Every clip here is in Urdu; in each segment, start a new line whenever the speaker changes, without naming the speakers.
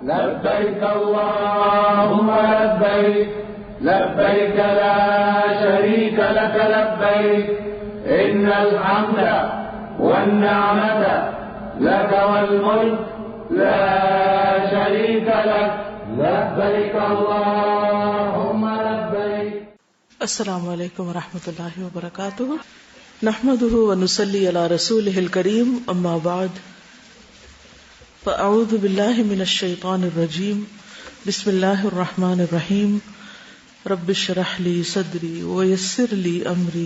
لبيك اللهم لبيك لبيك لا شريك لك لبيك إن الحمد والنعمة لك والملك لا شريك لك لبيك اللهم لبيك.
السلام علیکم ورحمۃ اللہ وبرکاتہ. نحمده ونصلي على رسوله الكريم اما بعد فاعوذ باللہ من الشیطان الرجیم. بسم اللہ الرحمن الرحیم. رب اشرح لي صدری ويسر لي امری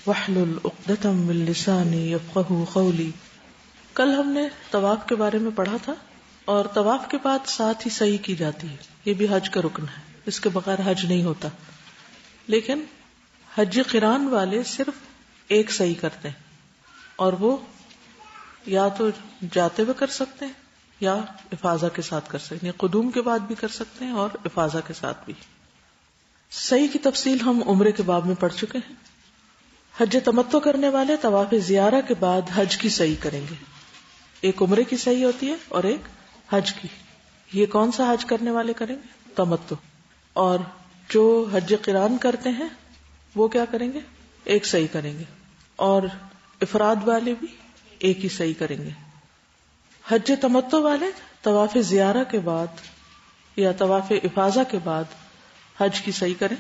واحلل عقدۃ من لسانی یفقهوا قولی. کل ہم نے طواف کے بارے میں پڑھا تھا اور طواف کے بعد ساتھ ہی سعی کی جاتی ہے. یہ بھی حج کا رکن ہے, اس کے بغیر حج نہیں ہوتا. لیکن حج قران والے صرف ایک سعی کرتے ہیں اور وہ یا تو جاتے ہوئے کر سکتے ہیں یا افاضہ کے ساتھ کر سکتے ہیں, قدوم کے بعد بھی کر سکتے ہیں اور افاضہ کے ساتھ بھی. سعی کی تفصیل ہم عمرے کے باب میں پڑھ چکے ہیں. حج تمتع کرنے والے طواف زیارہ کے بعد حج کی سعی کریں گے. ایک عمرے کی سعی ہوتی ہے اور ایک حج کی. یہ کون سا حج کرنے والے کریں گے؟ تمتع. اور جو حج قران کرتے ہیں وہ کیا کریں گے؟ ایک سعی کریں گے. اور افراد والے بھی ایک ہی سعی کریں گے. حج تمتع والے طواف زیارہ کے بعد یا طواف افاضہ کے بعد حج کی سعی کریں.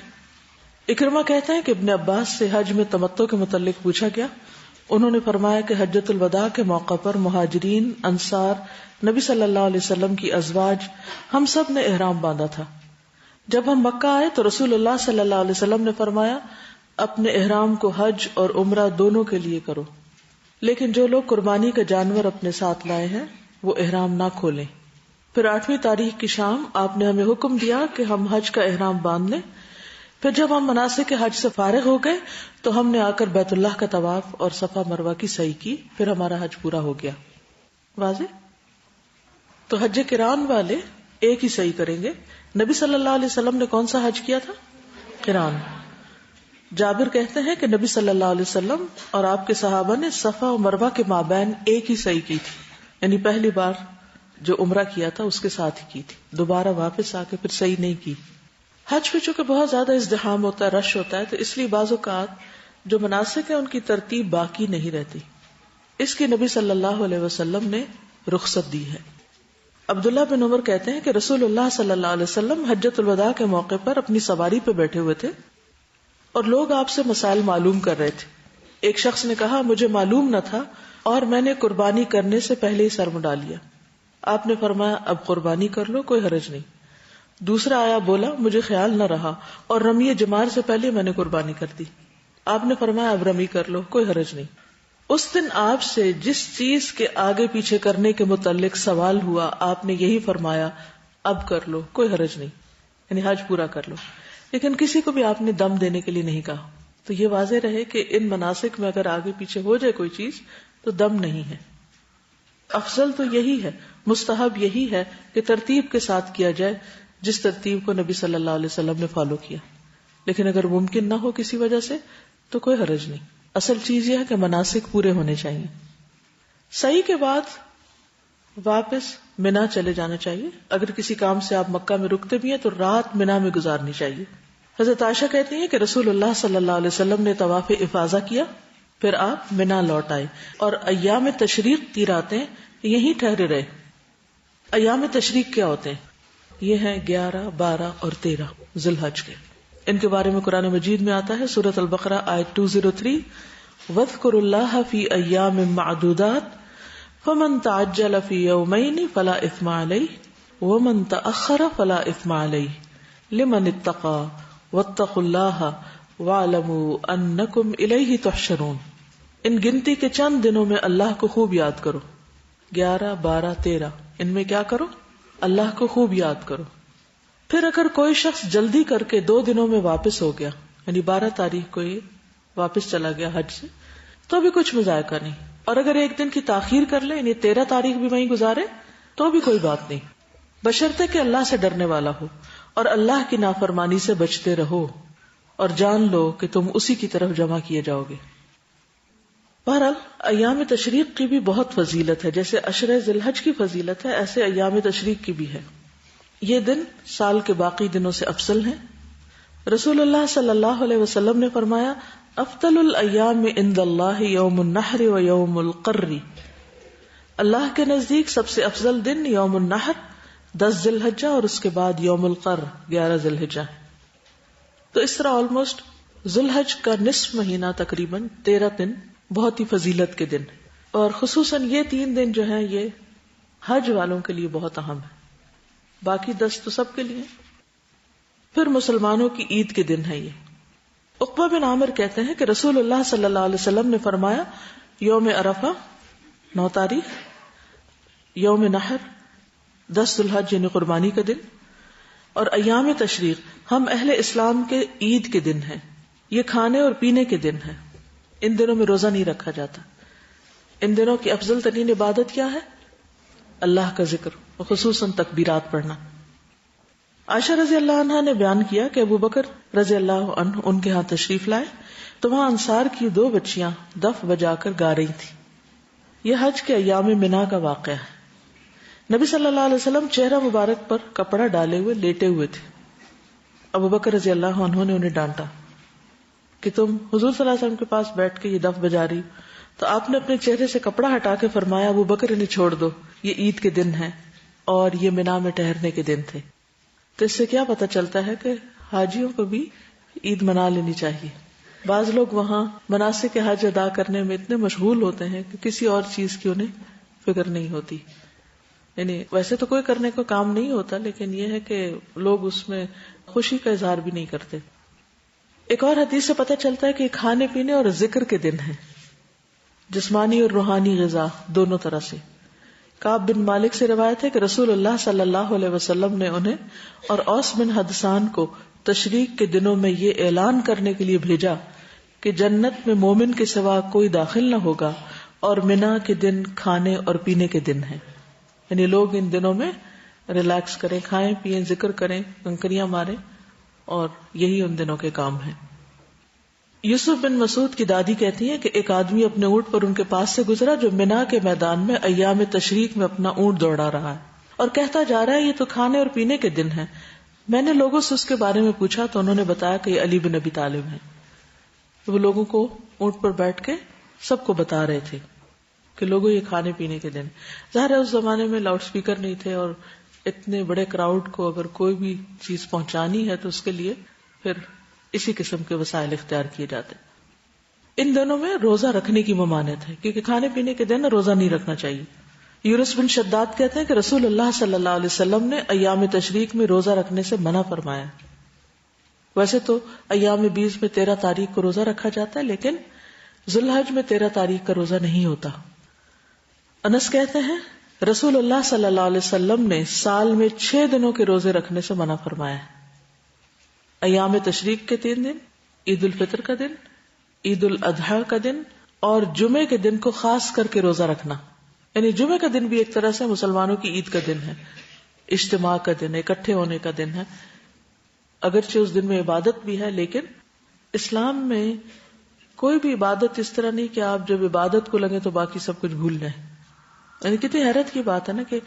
اکرمہ کہتے ہیں کہ ابن عباس سے حج میں تمتع کے متعلق پوچھا گیا. انہوں نے فرمایا کہ حجۃ الوداع کے موقع پر مہاجرین، انصار، نبی صلی اللہ علیہ وسلم کی ازواج، ہم سب نے احرام باندھا تھا. جب ہم مکہ آئے تو رسول اللہ صلی اللہ علیہ وسلم نے فرمایا اپنے احرام کو حج اور عمرہ دونوں کے لیے کرو، لیکن جو لوگ قربانی کا جانور اپنے ساتھ لائے ہیں وہ احرام نہ کھولیں. پھر 8ویں تاریخ کی شام آپ نے ہمیں حکم دیا کہ ہم حج کا احرام باندھ لیں. پھر جب ہم مناسک حج سے فارغ ہو گئے تو ہم نے آ کر بیت اللہ کا طواف اور صفا مروہ کی سعی کی. پھر ہمارا حج پورا ہو گیا. واضح؟ تو حج قران والے ایک ہی سعی کریں گے. نبی صلی اللہ علیہ وسلم نے کون سا حج کیا تھا؟ قران. جابر کہتے ہیں کہ نبی صلی اللہ علیہ وسلم اور آپ کے صحابہ نے صفا و مروہ کے مابین ایک ہی سعی کی تھی. یعنی پہلی بار جو عمرہ کیا تھا اس کے ساتھ ہی کی تھی, دوبارہ واپس آ کے پھر صحیح نہیں کی. حج پہ چونکہ بہت زیادہ ازدحام ہوتا ہے, رش ہوتا ہے, تو اس لیے بعض اوقات جو مناسک ہے ان کی ترتیب باقی نہیں رہتی. اس کی نبی صلی اللہ علیہ وسلم نے رخصت دی ہے. عبداللہ بن عمر کہتے ہیں کہ رسول اللہ صلی اللہ علیہ وسلم حجۃ الوداع کے موقع پر اپنی سواری پہ بیٹھے ہوئے تھے اور لوگ آپ سے مسائل معلوم کر رہے تھے. ایک شخص نے کہا مجھے معلوم نہ تھا اور میں نے قربانی کرنے سے پہلے ہی سر منڈا لیا. آپ نے فرمایا اب قربانی کر لو, کوئی حرج نہیں. دوسرا آیا بولا مجھے خیال نہ رہا اور رمی جمار سے پہلے میں نے قربانی کر دی. آپ نے فرمایا اب رمی کر لو, کوئی حرج نہیں. اس دن آپ سے جس چیز کے آگے پیچھے کرنے کے متعلق سوال ہوا آپ نے یہی فرمایا اب کر لو, کوئی حرج نہیں, یعنی حج پورا کر لو. لیکن کسی کو بھی آپ نے دم دینے کے لیے نہیں کہا. تو یہ واضح رہے کہ ان مناسک میں اگر آگے پیچھے ہو جائے کوئی چیز تو دم نہیں ہے. افضل تو یہی ہے, مستحب یہی ہے کہ ترتیب کے ساتھ کیا جائے جس ترتیب کو نبی صلی اللہ علیہ وسلم نے فالو کیا. لیکن اگر ممکن نہ ہو کسی وجہ سے تو کوئی حرج نہیں. اصل چیز یہ ہے کہ مناسک پورے ہونے چاہیے. سعی کے بعد واپس منا چلے جانا چاہیے. اگر کسی کام سے آپ مکہ میں رکتے بھی ہیں تو رات منا میں گزارنی چاہیے. حضرت عائشہ کہتی ہیں کہ رسول اللہ صلی اللہ علیہ وسلم نے طواف افاضہ کیا, پھر آپ منا لوٹ آئے اور ایام تشریق کی راتیں یہیں ٹھہرے رہے. ایام تشریق کیا ہوتے ہیں؟ یہ ہیں 11, 12 اور 13 ذی الحج کے. ان کے بارے میں قرآن مجید میں آتا ہے سورۃ البقرہ آیت 203 وَاذْكُرُوا اللَّهَ فِي أَيَّامٍ مَّعْدُودَاتٍ فَمَن تَعَجَّلَ فِي يَوْمَيْنِ فَلَا إِثْمَ عَلَيْهِ وَمَن تَأَخَّرَ فَلَا إِثْمَ عَلَيْهِ لِمَنِ اتَّقَىٰ وَاتَّقُوا اللَّهَ وَاعْلَمُوا أَنَّكُمْ إِلَيْهِ تُحْشَرُونَ. ان گنتی کے چند دنوں میں اللہ کو خوب یاد کرو. 11, 12, 13 ان میں کیا کرو؟ اللہ کو خوب یاد کرو. پھر اگر کوئی شخص جلدی کر کے 2 دنوں میں واپس ہو گیا, یعنی 12 تاریخ کو یہ واپس چلا گیا حج سے, تو بھی کچھ مذائقہ نہیں. اور اگر 1 دن کی تاخیر کر لے, یعنی 13 تاریخ بھی وہیں گزارے تو بھی کوئی بات نہیں, بشرطے کہ اللہ سے ڈرنے والا ہو اور اللہ کی نافرمانی سے بچتے رہو اور جان لو کہ تم اسی کی طرف جمع کیے جاؤ گے. بہرحال ایام تشریق کی بھی بہت فضیلت ہے. جیسے عشرہ ذی الحج کی فضیلت ہے ایسے ایام تشریق کی بھی ہے. یہ دن سال کے باقی دنوں سے افضل ہیں. رسول اللہ صلی اللہ علیہ وسلم نے فرمایا افضل الایام عند اللہ یوم النحر و یوم القر. اللہ کے نزدیک سب سے افضل دن یوم النحر 10 ذی الحجہ اور اس کے بعد یوم القر 11 ذی الحجہ. تو اس طرح آلموسٹ ذی الحج کا نصف مہینہ تقریباً 13 دن بہت ہی فضیلت کے دن، اور خصوصاً یہ 3 دن جو ہیں یہ حج والوں کے لیے بہت اہم ہے. باقی 10 تو سب کے لیے. پھر مسلمانوں کی عید کے دن ہے یہ. عقبہ بن عامر کہتے ہیں کہ رسول اللہ صلی اللہ علیہ وسلم نے فرمایا یوم عرفہ 9 تاریخ، یوم نحر 10 ذی الحج یعنی قربانی کا دن، اور ایام تشریق ہم اہل اسلام کے عید کے دن ہیں. یہ کھانے اور پینے کے دن ہیں. ان دنوں میں روزہ نہیں رکھا جاتا. ان دنوں کی افضل ترین عبادت کیا ہے؟ اللہ کا ذکر، خصوصاً تکبیرات پڑھنا. عائشہ رضی اللہ عنہا نے بیان کیا کہ ابو بکر رضی اللہ عنہ ان کے ہاں تشریف لائے تو وہاں انصار کی 2 بچیاں دف بجا کر گا رہی تھیں. یہ حج کے ایام منا کا واقعہ ہے. نبی صلی اللہ علیہ وسلم چہرہ مبارک پر کپڑا ڈالے ہوئے لیٹے ہوئے تھے. ابو بکر رضی اللہ عنہ نے انہیں ڈانٹا کہ تم حضور صلی اللہ علیہ وسلم کے پاس بیٹھ کے یہ دف بجا رہی. تو آپ نے اپنے چہرے سے کپڑا ہٹا کے فرمایا ابو بکر انہیں چھوڑ دو، یہ عید کے دن ہیں اور یہ منا میں ٹہرنے کے دن تھے. تو اس سے کیا پتہ چلتا ہے کہ حاجیوں کو بھی عید منا لینی چاہیے. بعض لوگ وہاں مناسک حج ادا کرنے میں اتنے مشغول ہوتے ہیں کہ کسی اور چیز کی انہیں فکر نہیں ہوتی. یعنی ویسے تو کوئی کرنے کا کام نہیں ہوتا، لیکن یہ ہے کہ لوگ اس میں خوشی کا اظہار بھی نہیں کرتے. ایک اور حدیث سے پتہ چلتا ہے کہ کھانے پینے اور ذکر کے دن ہیں، جسمانی اور روحانی غذا دونوں طرح سے. کعب بن مالک سے روایت ہے کہ رسول اللہ صلی اللہ علیہ وسلم نے انہیں اور اوس بن حدثان کو تشریق کے دنوں میں یہ اعلان کرنے کے لیے بھیجا کہ جنت میں مومن کے سوا کوئی داخل نہ ہوگا اور منا کے دن کھانے اور پینے کے دن ہیں. یعنی لوگ ان دنوں میں ریلیکس کریں، کھائیں پیئیں، ذکر کریں، کنکریاں ماریں، اور یہی ان دنوں کے کام ہیں. یوسف بن مسعود کی دادی کہتی ہیں کہ ایک آدمی اپنے اونٹ پر ان کے پاس سے گزرا جو منا کے میدان میں ایام تشریق میں اپنا اونٹ دوڑا رہا ہے اور کہتا جا رہا ہے یہ تو کھانے اور پینے کے دن ہیں. میں نے لوگوں سے اس کے بارے میں پوچھا تو انہوں نے بتایا کہ یہ علی بن ابی طالب ہیں. وہ لوگوں کو اونٹ پر بیٹھ کے سب کو بتا رہے تھے کہ لوگوں یہ کھانے پینے کے دن. ظاہر ہے اس زمانے میں لاؤڈ سپیکر نہیں تھے اور اتنے بڑے کراؤڈ کو اگر کوئی بھی چیز پہنچانی ہے تو اس کے لیے پھر اسی قسم کے وسائل اختیار کیے جاتے. ان دنوں میں روزہ رکھنے کی ممانعت ہے کیونکہ کھانے پینے کے دن روزہ نہیں رکھنا چاہیے. یونس بن شداد کہتے ہیں کہ رسول اللہ صلی اللہ علیہ وسلم نے ایام تشریق میں روزہ رکھنے سے منع فرمایا. ویسے تو ایام 20 میں 13 تاریخ کو روزہ رکھا جاتا ہے، لیکن ذی الحج میں 13 تاریخ کا روزہ نہیں ہوتا. انس کہتے ہیں رسول اللہ صلی اللہ علیہ وسلم نے سال میں 6 دنوں کے روزے رکھنے سے منع فرمایا ہے. ایام تشریق کے 3 دن، عید الفطر کا دن، عید الاضحیٰ کا دن اور جمعے کے دن کو خاص کر کے روزہ رکھنا. یعنی جمعے کا دن بھی ایک طرح سے مسلمانوں کی عید کا دن ہے، اجتماع کا دن ہے، اکٹھے ہونے کا دن ہے. اگرچہ اس دن میں عبادت بھی ہے، لیکن اسلام میں کوئی بھی عبادت اس طرح نہیں کہ آپ جب عبادت کو لگے تو باقی سب کچھ بھول جائیں. یعنی کتنی حیرت کی بات ہے نا کہ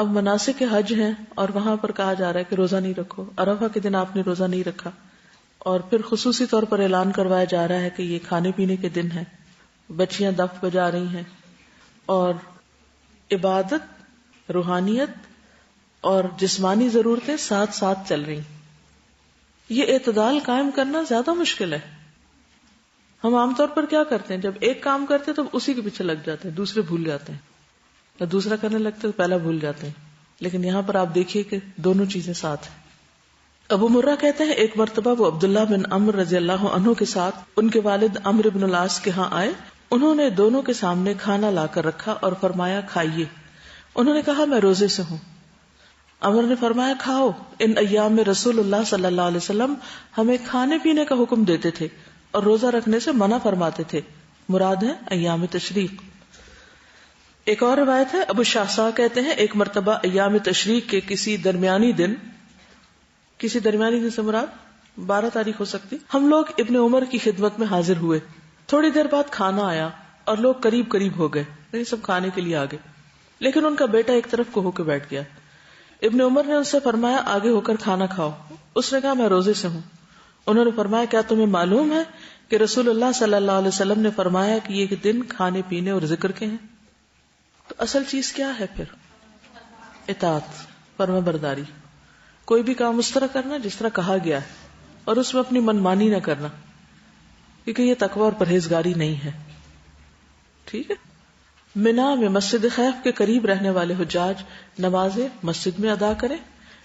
اب مناسک حج ہیں اور وہاں پر کہا جا رہا ہے کہ روزہ نہیں رکھو. عرفہ کے دن آپ نے روزہ نہیں رکھا، اور پھر خصوصی طور پر اعلان کروایا جا رہا ہے کہ یہ کھانے پینے کے دن ہیں. بچیاں دف بجا رہی ہیں اور عبادت، روحانیت اور جسمانی ضرورتیں ساتھ ساتھ چل رہی. یہ اعتدال قائم کرنا زیادہ مشکل ہے. ہم عام طور پر کیا کرتے ہیں، جب ایک کام کرتے تو اسی کے پیچھے لگ جاتے ہیں، دوسرے بھول جاتے ہیں، یا دوسرا کرنے لگتے تو پہلا بھول جاتے ہیں. لیکن یہاں پر آپ دیکھیے کہ دونوں چیزیں ساتھ ہیں. ابو مرہ کہتے ہیں ایک مرتبہ وہ عبداللہ بن عمر رضی اللہ عنہ کے ساتھ ان کے والد عمرو بن العاص کے ہاں آئے. انہوں نے دونوں کے سامنے کھانا لا کر رکھا اور فرمایا کھائیے. انہوں نے کہا میں روزے سے ہوں. عمر نے فرمایا کھاؤ، ان ایام میں رسول اللہ صلی اللہ علیہ وسلم ہمیں کھانے پینے کا حکم دیتے تھے اور روزہ رکھنے سے منع فرماتے تھے. مراد ہے ایام تشریق. ایک اور روایت ہے ابو شعثا کہتے ہیں ایک مرتبہ ایام تشریق کے کسی درمیانی دن سے مراد 12 تاریخ ہو سکتی، ہم لوگ ابن عمر کی خدمت میں حاضر ہوئے. تھوڑی دیر بعد کھانا آیا اور لوگ قریب قریب ہو گئے، یعنی سب کھانے کے لیے آ گئے، لیکن ان کا بیٹا ایک طرف کو ہو کے بیٹھ گیا. ابن عمر نے ان سے فرمایا آگے ہو کر کھانا کھاؤ. اس نے کہا میں روزے سے ہوں. انہوں نے فرمایا کیا تمہیں معلوم ہے کہ رسول اللہ صلی اللہ علیہ وسلم نے فرمایا کہ یہ دن کھانے پینے اور ذکر کے ہیں. تو اصل چیز کیا ہے پھر؟ اطاعت، فرما برداری. کوئی بھی کام اس طرح کرنا جس طرح کہا گیا ہے، اور اس میں اپنی منمانی نہ کرنا، کیونکہ یہ تقوی اور پرہیزگاری نہیں ہے. ٹھیک ہے. منا میں مسجد خیف کے قریب رہنے والے حجاج نمازیں مسجد میں ادا کریں،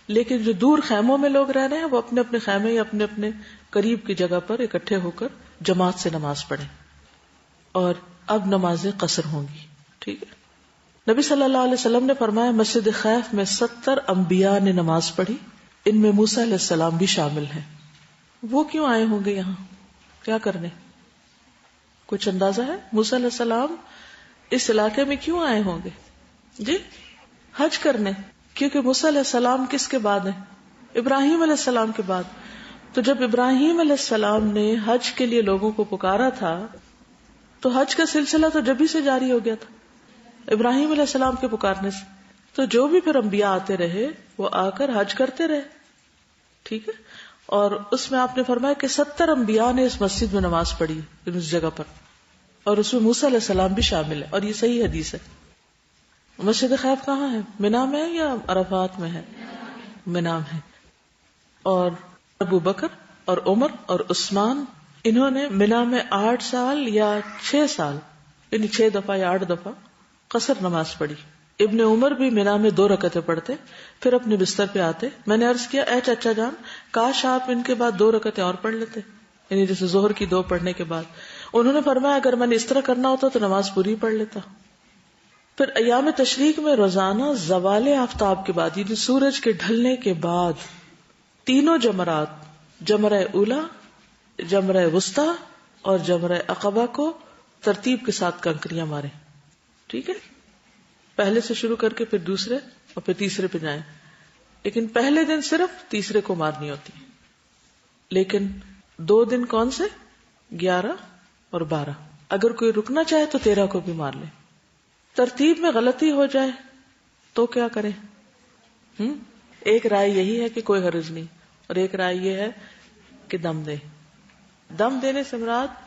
لیکن جو دور خیموں میں لوگ رہ رہے ہیں وہ اپنے اپنے خیمے یا اپنے اپنے قریب کی جگہ پر اکٹھے ہو کر جماعت سے نماز پڑھیں. اور اب نمازیں قصر ہوں گی. ٹھیک ہے. نبی صلی اللہ علیہ وسلم نے فرمایا مسجد خیف میں 70 انبیاء نے نماز پڑھی، ان میں موسیٰ علیہ السلام بھی شامل ہیں. وہ کیوں آئے ہوں گے یہاں؟ کیا کرنے؟ کچھ اندازہ ہے موسیٰ علیہ السلام اس علاقے میں کیوں آئے ہوں گے؟ جی حج کرنے. کیونکہ موسیٰ علیہ السلام کس کے بعد ہیں؟ ابراہیم علیہ السلام کے بعد. تو جب ابراہیم علیہ السلام نے حج کے لیے لوگوں کو پکارا تھا تو حج کا سلسلہ تو جب ہی سے جاری ہو گیا تھا ابراہیم علیہ السلام کے پکارنے سے. تو جو بھی پھر انبیاء آتے رہے وہ آ کر حج کرتے رہے. ٹھیک ہے. اور اس میں آپ نے فرمایا کہ 70 انبیاء نے اس مسجد میں نماز پڑھی اس جگہ پر، اور اس میں موسیٰ علیہ السلام بھی شامل ہے، اور یہ صحیح حدیث ہے. مسجد خیف کہاں ہے؟ منا میں ہے یا عرفات میں ہے؟ منا میں. اور ابو بکر اور عمر اور عثمان انہوں نے منا میں 8 سال یا 6 سال یعنی 6 دفعہ یا 8 دفعہ قصر نماز پڑھی. ابن عمر بھی منا میں 2 رکعتیں پڑھتے پھر اپنے بستر پہ آتے. میں نے عرض کیا اے چچا جان کاش آپ ان کے بعد 2 رکعتیں اور پڑھ لیتے، یعنی جیسے ظہر کی 2 پڑھنے کے بعد. انہوں نے فرمایا اگر میں نے اس طرح کرنا ہوتا تو نماز پوری پڑھ لیتا. پھر ایام تشریق میں روزانہ زوال آفتاب کے بعد یعنی سورج کے ڈھلنے کے بعد 3 جمرات، جمرہ اولا، جمرہ وسطی اور جمرہ عقبہ کو ترتیب کے ساتھ کنکریاں ماریں. ٹھیک ہے. پہلے سے شروع کر کے پھر دوسرے اور پھر تیسرے پہ جائیں، لیکن پہلے دن صرف تیسرے کو مارنی ہوتی. لیکن 2 دن کون سے؟ 11 اور 12. اگر کوئی رکنا چاہے تو 13 کو بھی مار لے. ترتیب میں غلطی ہو جائے تو کیا کریں؟ ایک رائے یہی ہے کہ کوئی حرج نہیں، اور ایک رائے یہ ہے کہ دم دے. دم دینے سے مراد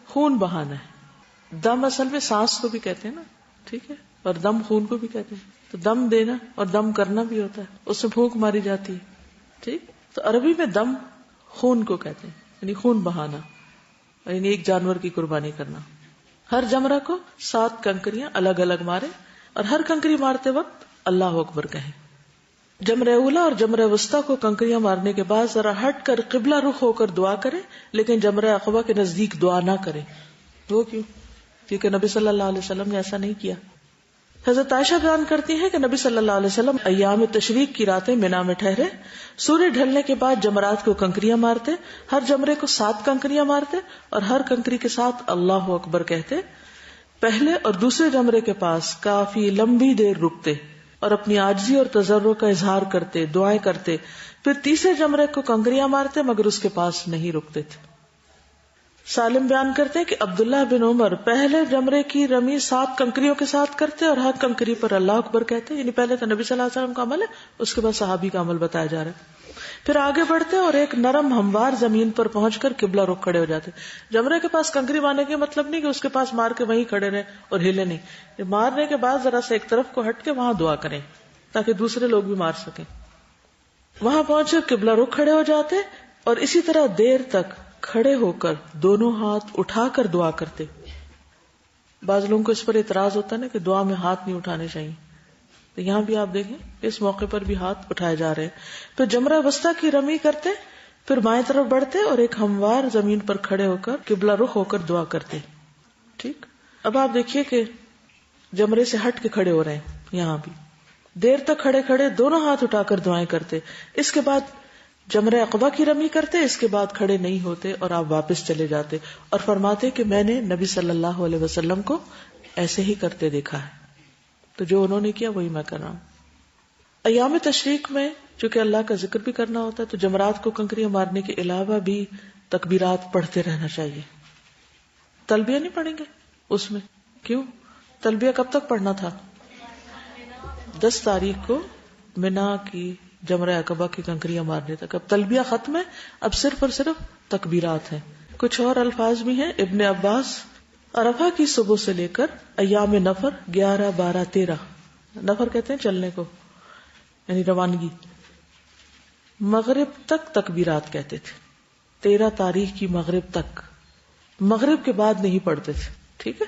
خون بہانا ہے. دم اصل میں سانس کو بھی کہتے ہیں نا. ٹھیک ہے. اور دم خون کو بھی کہتے ہیں. تو دم دینا اور دم کرنا بھی ہوتا ہے، اس سے پھونک ماری جاتی ہے. ٹھیک. تو عربی میں دم خون کو کہتے ہیں، یعنی خون بہانا، یعنی ایک جانور کی قربانی کرنا. ہر جمرہ کو 7 کنکریاں الگ الگ مارے اور ہر کنکری مارتے وقت اللہ اکبر کہیں. جمرہ اولا اور جمرہ وسطی کو کنکریاں مارنے کے بعد ذرا ہٹ کر قبلہ رخ ہو کر دعا کرے، لیکن جمرہ عقبہ کے نزدیک دعا نہ کرے. وہ کیوں؟ کیونکہ نبی صلی اللہ علیہ وسلم نے ایسا نہیں کیا. حضرت عائشہ بیان کرتی ہیں کہ نبی صلی اللہ علیہ وسلم ایام تشریق کی راتیں منا میں ٹھہرے، سورج ڈھلنے کے بعد جمرات کو کنکریاں مارتے، ہر جمرے کو 7 کنکریاں مارتے اور ہر کنکری کے ساتھ اللہ اکبر کہتے. پہلے اور دوسرے جمرے کے پاس کافی لمبی دیر رکتے اور اپنی عاجزی اور تضرع کا اظہار کرتے، دعائیں کرتے. پھر تیسرے جمرے کو کنکریاں مارتے مگر اس کے پاس نہیں رکتے تھے. سالم بیان کرتے کہ عبداللہ بن عمر پہلے جمرے کی رمی 7 کنکریوں کے ساتھ کرتے اور ہر کنکری پر اللہ اکبر کہتے. یعنی پہلے تو نبی صلی اللہ علیہ وسلم کا عمل ہے، اس کے بعد صحابی کا عمل بتایا جا رہا ہے. پھر آگے بڑھتے اور ایک نرم ہموار زمین پر پہنچ کر قبلہ رخ کھڑے ہو جاتے. جمرے کے پاس کنکری مارنے کا مطلب نہیں کہ اس کے پاس مار کے وہیں کھڑے رہے اور ہلے نہیں. مارنے کے بعد ذرا سے ایک طرف کو ہٹ کے وہاں دعا کریں تاکہ دوسرے لوگ بھی مار سکیں. وہاں پہنچ کر قبلہ رخ کھڑے ہو جاتے اور اسی طرح دیر تک کھڑے ہو کر دونوں ہاتھ اٹھا کر دعا کرتے. بعض لوگوں کو اس پر اعتراض ہوتا ہے نا کہ دعا میں ہاتھ نہیں اٹھانے چاہیے، تو یہاں بھی آپ دیکھیں اس موقع پر بھی ہاتھ اٹھائے جا رہے ہیں. پھر جمرہ وسطی کی رمی کرتے، پھر بائیں طرف بڑھتے اور ایک ہموار زمین پر کھڑے ہو کر قبلہ رخ ہو کر دعا کرتے. ٹھیک. اب آپ دیکھیے کہ جمرے سے ہٹ کے کھڑے ہو رہے ہیں، یہاں بھی دیر تک کھڑے کھڑے دونوں ہاتھ اٹھا کر دعائیں کرتے. اس کے بعد جمرہ عقبہ کی رمی کرتے، اس کے بعد کھڑے نہیں ہوتے اور آپ واپس چلے جاتے اور فرماتے کہ میں نے نبی صلی اللہ علیہ وسلم کو ایسے ہی کرتے دیکھا ہے، تو جو انہوں نے کیا وہی میں کر رہا ہوں. ایام تشریق میں چونکہ اللہ کا ذکر بھی کرنا ہوتا ہے تو جمرات کو کنکریاں مارنے کے علاوہ بھی تکبیرات پڑھتے رہنا چاہیے. تلبیہ نہیں پڑھیں گے اس میں؟ کیوں؟ تلبیہ کب تک پڑھنا تھا؟ 10 تاریخ کو منا کی جمرہ عقبہ کی کنکریاں مارنے تک. اب تلبیہ ختم ہے, اب صرف اور صرف تکبیرات ہیں. کچھ اور الفاظ بھی ہیں. ابن عباس عرفہ کی صبح سے لے کر ایام نفر 11, 12, 13 نفر کہتے ہیں چلنے کو یعنی روانگی, مغرب تک تکبیرات کہتے تھے. 13 تاریخ کی مغرب تک, مغرب کے بعد نہیں پڑھتے تھے. ٹھیک ہے.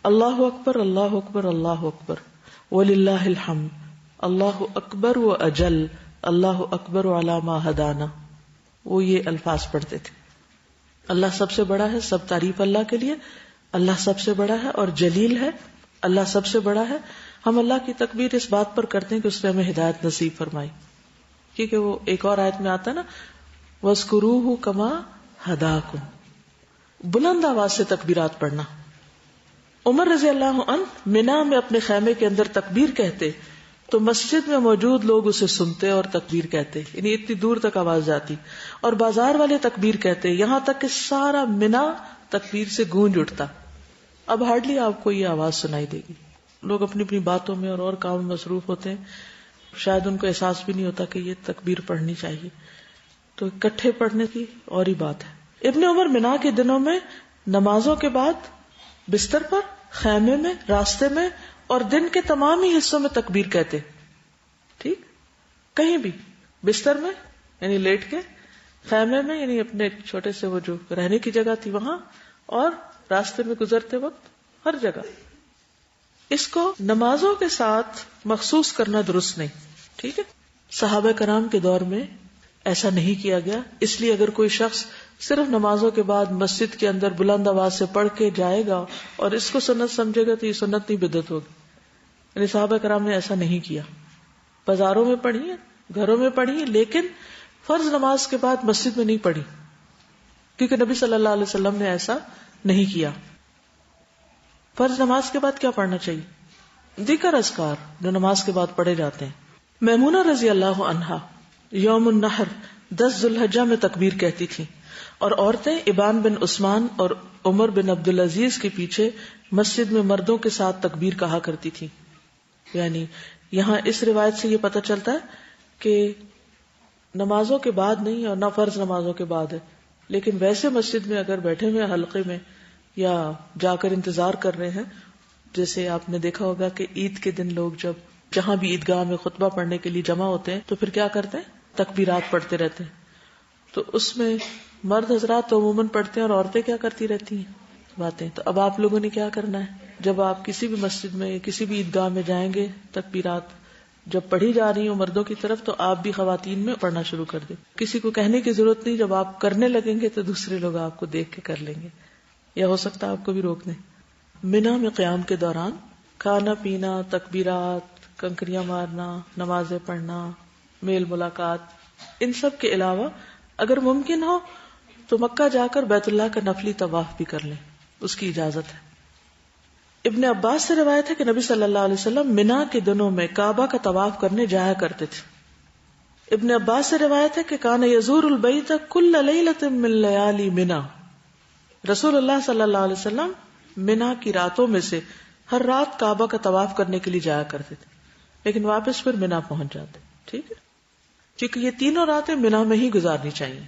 اللہ اکبر اللہ اکبر اللہ اکبر وللہ الحمد, اللہ اکبر و اجل, اللہ اکبر علی ما ہدانا, وہ یہ الفاظ پڑھتے تھے. اللہ سب سے بڑا ہے, سب تعریف اللہ کے لیے, اللہ سب سے بڑا ہے اور جلیل ہے, اللہ سب سے بڑا ہے. ہم اللہ کی تکبیر اس بات پر کرتے ہیں کہ اس نے ہمیں ہدایت نصیب فرمائی, کیونکہ وہ ایک اور آیت میں آتا ہے نا وَاذْكُرُوهُ كَمَا هَدَاكُمْ, بلند آواز سے تکبیرات پڑھنا. عمر رضی اللہ عنہ منا میں اپنے خیمے کے اندر تکبیر کہتے تو مسجد میں موجود لوگ اسے سنتے اور تکبیر کہتے, یعنی اتنی دور تک آواز جاتی. اور بازار والے تکبیر کہتے یہاں تک کہ سارا منا تکبیر سے گونج اٹھتا. اب ہارڈلی آپ کو یہ آواز سنائی دے گی. لوگ اپنی اپنی باتوں میں اور کام میں مصروف ہوتے ہیں, شاید ان کو احساس بھی نہیں ہوتا کہ یہ تکبیر پڑھنی چاہیے. تو اکٹھے پڑھنے کی اور ہی بات ہے. ابن عمر منا کے دنوں میں نمازوں کے بعد بستر پر, خیمے میں, راستے میں اور دن کے تمام ہی حصوں میں تکبیر کہتے. ٹھیک, کہیں بھی, بستر میں یعنی لیٹ کے, خیمے میں یعنی اپنے چھوٹے سے وہ جو رہنے کی جگہ تھی وہاں, اور راستے میں گزرتے وقت, ہر جگہ. اس کو نمازوں کے ساتھ مخصوص کرنا درست نہیں. ٹھیک ہے. صحابہ کرام کے دور میں ایسا نہیں کیا گیا, اس لیے اگر کوئی شخص صرف نمازوں کے بعد مسجد کے اندر بلند آواز سے پڑھ کے جائے گا اور اس کو سنت سمجھے گا تو یہ سنت نہیں بدعت ہوگی. یعنی صحابہ کرام نے ایسا نہیں کیا. بازاروں میں پڑھی, گھروں میں پڑھی, لیکن فرض نماز کے بعد مسجد میں نہیں پڑھی, کیونکہ نبی صلی اللہ علیہ وسلم نے ایسا نہیں کیا. فرض نماز کے بعد کیا پڑھنا چاہیے؟ ذکر اذکار جو نماز کے بعد پڑھے جاتے ہیں. میمونہ رضی اللہ عنہا یوم النحر 10 ذی الحجہ میں تکبیر کہتی تھی, اور عورتیں ابان بن عثمان اور عمر بن عبدالعزیز کے پیچھے مسجد میں مردوں کے ساتھ تکبیر کہا کرتی تھی. یعنی یہاں اس روایت سے یہ پتہ چلتا ہے کہ نمازوں کے بعد نہیں اور نہ فرض نمازوں کے بعد ہے, لیکن ویسے مسجد میں اگر بیٹھے ہوئے حلقے میں یا جا کر انتظار کر رہے ہیں, جیسے آپ نے دیکھا ہوگا کہ عید کے دن لوگ جب جہاں بھی عیدگاہ میں خطبہ پڑھنے کے لیے جمع ہوتے ہیں تو پھر کیا کرتے ہیں؟ تکبیرات پڑھتے رہتے ہیں. تو اس میں مرد حضرات تو عموماً پڑھتے ہیں اور عورتیں کیا کرتی رہتی ہیں؟ باتیں. تو اب آپ لوگوں نے کیا کرنا ہے, جب آپ کسی بھی مسجد میں کسی بھی عیدگاہ میں جائیں گے, تکبیرات جب پڑھی جا رہی ہوں مردوں کی طرف, تو آپ بھی خواتین میں پڑھنا شروع کر دیں. کسی کو کہنے کی ضرورت نہیں, جب آپ کرنے لگیں گے تو دوسرے لوگ آپ کو دیکھ کے کر لیں گے, یا ہو سکتا ہے آپ کو بھی روک دیں. منا میں قیام کے دوران کھانا پینا, تکبیرات, کنکریاں مارنا, نمازیں پڑھنا, میل ملاقات, ان سب کے علاوہ اگر ممکن ہو تو مکہ جا کر بیت اللہ کا نفلی طواف بھی کر لیں, اس کی اجازت ہے. ابن عباس سے روایت ہے کہ نبی صلی اللہ علیہ وسلم منا کے دنوں میں کعبہ کا طواف کرنے جایا کرتے تھے. ابن عباس سے روایت ہے کہ کان یزور البیت کل لیلۃ من لیالی منا, رسول اللہ صلی اللہ علیہ وسلم منا کی راتوں میں سے ہر رات کعبہ کا طواف کرنے کے لیے جایا کرتے تھے, لیکن واپس پھر منا پہنچ جاتے. ٹھیک ہے, کیونکہ یہ تینوں راتیں منا میں ہی گزارنی چاہیے.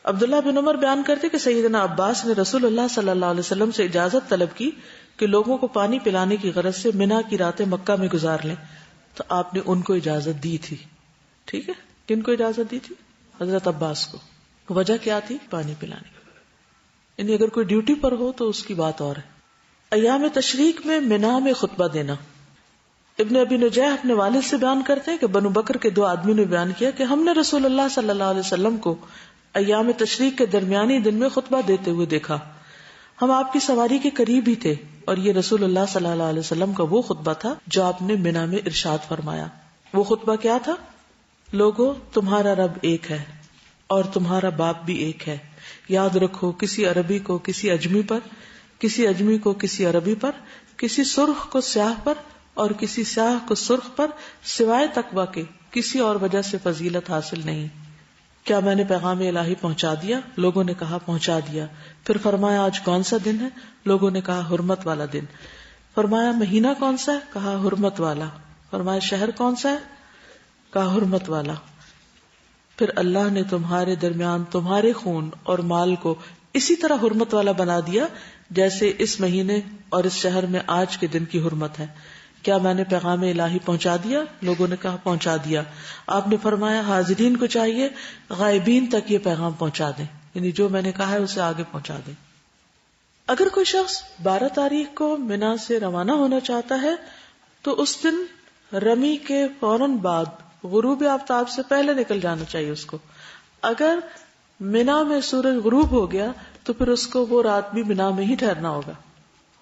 عبداللہ بن عمر بیان کرتے کہ سیدنا عباس نے رسول اللہ صلی اللہ علیہ وسلم سے اجازت طلب کی کہ لوگوں کو پانی پلانے کی غرض سے منا کی راتیں مکہ میں گزار لیں, تو آپ نے ان کو اجازت دی تھی. ٹھیک ہے, کن کو اجازت دی تھی؟ حضرت عباس کو. وجہ کیا تھی؟ پانی پلانے کی. یعنی اگر کوئی ڈیوٹی پر ہو تو اس کی بات اور ہے. ایام تشریق میں منا میں خطبہ دینا. ابن ابی نجیح اپنے والد سے بیان کرتے ہیں کہ بنو بکر کے 2 آدمی نے بیان کیا کہ ہم نے رسول اللہ صلی اللہ علیہ وسلم کو ایام تشریق کے درمیانی دن میں خطبہ دیتے ہوئے دیکھا. ہم آپ کی سواری کے قریب ہی تھے, اور یہ رسول اللہ صلی اللہ علیہ وسلم کا وہ خطبہ تھا جو آپ نے منا میں ارشاد فرمایا. وہ خطبہ کیا تھا؟ لوگو, تمہارا رب ایک ہے اور تمہارا باپ بھی ایک ہے. یاد رکھو, کسی عربی کو کسی اجمی پر, کسی اجمی کو کسی عربی پر, کسی سرخ کو سیاہ پر اور کسی سیاہ کو سرخ پر سوائے تقوی کے کسی اور وجہ سے فضیلت حاصل نہیں. کیا میں نے پیغام الہی پہنچا دیا؟ لوگوں نے کہا پہنچا دیا. پھر فرمایا آج کون سا دن ہے؟ لوگوں نے کہا حرمت والا دن. فرمایا مہینہ کون سا ہے؟ کہا حرمت والا. فرمایا شہر کون سا ہے؟ کا حرمت والا. پھر اللہ نے تمہارے درمیان تمہارے خون اور مال کو اسی طرح حرمت والا بنا دیا جیسے اس مہینے اور اس شہر میں آج کے دن کی حرمت ہے. کیا میں نے پیغام الہی پہنچا دیا؟ لوگوں نے کہا پہنچا دیا. آپ نے فرمایا حاضرین کو چاہیے غائبین تک یہ پیغام پہنچا دیں، یعنی جو میں نے کہا ہے اسے آگے پہنچا دیں. اگر کوئی شخص 12 تاریخ کو منا سے روانہ ہونا چاہتا ہے تو اس دن رمی کے فوراً بعد غروب آفتاب سے پہلے نکل جانا چاہیے اس کو. اگر منا میں سورج غروب ہو گیا تو پھر اس کو وہ رات بھی منا میں ہی ٹھہرنا ہوگا.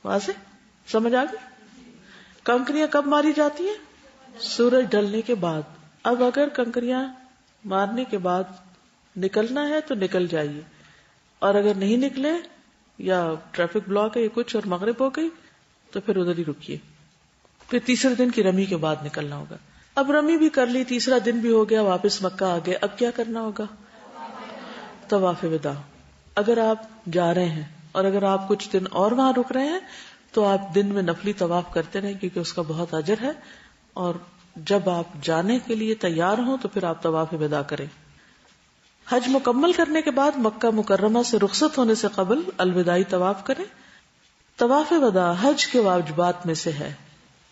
واضح سمجھ آ گئی؟ کنکریاں کب ماری جاتی ہیں؟ سورج ڈھلنے کے بعد. اب اگر کنکریاں مارنے کے بعد نکلنا ہے تو نکل جائیے، اور اگر نہیں نکلے یا ٹریفک بلاک ہے یا کچھ اور مغرب ہو گئی تو پھر ادھر ہی رکیے. پھر تیسرے دن کی رمی کے بعد نکلنا ہوگا. اب رمی بھی کر لی، تیسرا دن بھی ہو گیا، واپس مکہ آ گئے. اب کیا کرنا ہوگا؟ طواف وداع. اگر آپ جا رہے ہیں اور اگر آپ کچھ دن اور وہاں رک رہے ہیں تو آپ دن میں نفلی طواف کرتے رہیں کیونکہ اس کا بہت اجر ہے، اور جب آپ جانے کے لیے تیار ہوں تو پھر آپ طواف وداع کریں. حج مکمل کرنے کے بعد مکہ مکرمہ سے رخصت ہونے سے قبل الوداعی طواف کریں. طواف وداع حج کے واجبات میں سے ہے.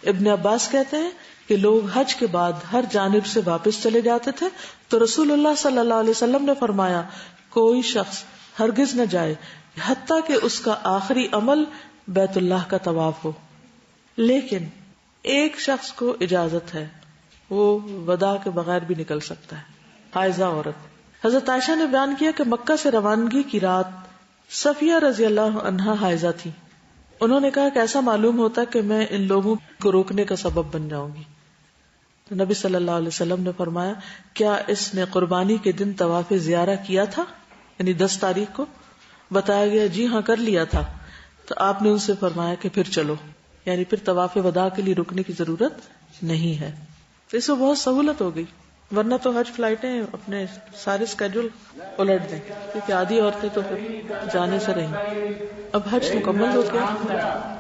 ابن عباس کہتے ہیں کہ لوگ حج کے بعد ہر جانب سے واپس چلے جاتے تھے تو رسول اللہ صلی اللہ علیہ وسلم نے فرمایا کوئی شخص ہرگز نہ جائے حتیٰ کہ اس کا آخری عمل بیت اللہ کا طواف ہو. لیکن ایک شخص کو اجازت ہے، وہ وداع کے بغیر بھی نکل سکتا ہے، حائضہ عورت. حضرت عائشہ نے بیان کیا کہ مکہ سے روانگی کی رات صفیہ رضی اللہ عنہا حائضہ تھی. انہوں نے کہا کہ ایسا معلوم ہوتا کہ میں ان لوگوں کو روکنے کا سبب بن جاؤں گی. تو نبی صلی اللہ علیہ وسلم نے فرمایا کیا اس نے قربانی کے دن طواف زیارہ کیا تھا، یعنی 10 تاریخ کو؟ بتایا گیا جی ہاں کر لیا تھا. تو آپ نے ان سے فرمایا کہ پھر چلو، یعنی پھر طواف وداع کے لیے رکنے کی ضرورت نہیں ہے. تو اس میں بہت سہولت ہو گئی، ورنہ تو حج فلائٹیں اپنے سارے اسکیڈول الٹ دیں کیونکہ آدھی عورتیں تو پھر جانے سے رہیں. اب حج مکمل ہو گیا.